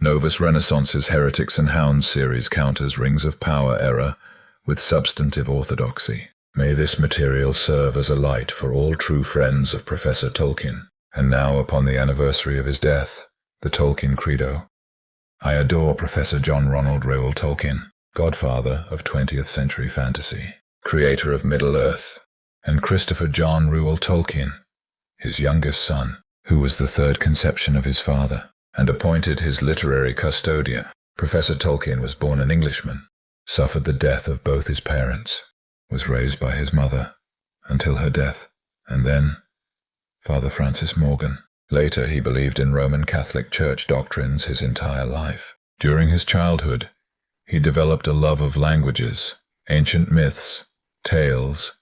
Novus Renaissance's Heretics and Hounds series counters Rings of Power error with substantive orthodoxy. May this material serve as a light for all true friends of Professor Tolkien. And now, upon the anniversary of his death, the Tolkien Credo. I adore Professor John Ronald Tolkien, godfather of 20th century fantasy, creator of Middle-earth, and Christopher John Ronald Tolkien, his youngest son, who was the third conception of his father, and appointed his literary custodian. Professor Tolkien was born an Englishman, suffered the death of both his parents, was raised by his mother until her death, and then Father Francis Morgan. Later, he believed in Roman Catholic Church doctrines his entire life. During his childhood, he developed a love of languages, ancient myths, tales,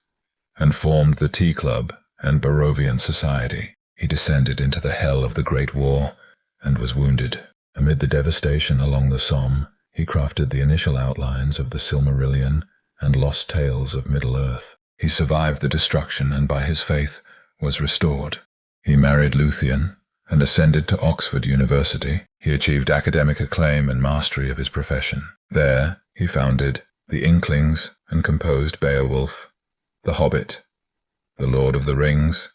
and formed the Tea Club and Barovian Society. He descended into the hell of the Great War and was wounded. Amid the devastation along the Somme, he crafted the initial outlines of the Silmarillion and lost tales of Middle-earth. He survived the destruction and by his faith was restored. He married Luthien and ascended to Oxford University. He achieved academic acclaim and mastery of his profession. There, he founded the Inklings and composed Beowulf, The Hobbit, The Lord of the Rings,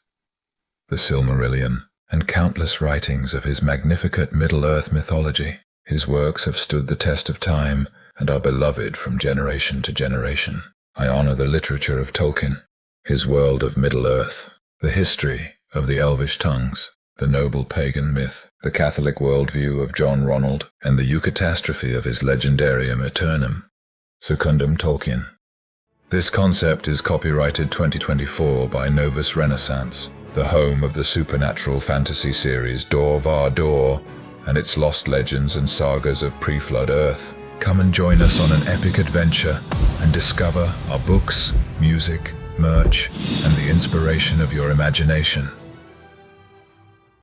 the Silmarillion, and countless writings of his magnificent Middle-earth mythology. His works have stood the test of time and are beloved from generation to generation. I honor the literature of Tolkien, his world of Middle-earth, the history of the Elvish tongues, the noble pagan myth, the Catholic worldview of John Ronald, and the eucatastrophe of his Legendarium Aeternum, Secundum Tolkien. This concept is copyrighted 2024 by Novus Renaissance, the home of the supernatural fantasy series Dor Var Dor and its lost legends and sagas of pre-flood Earth. Come and join us on an epic adventure and discover our books, music, merch, and the inspiration of your imagination.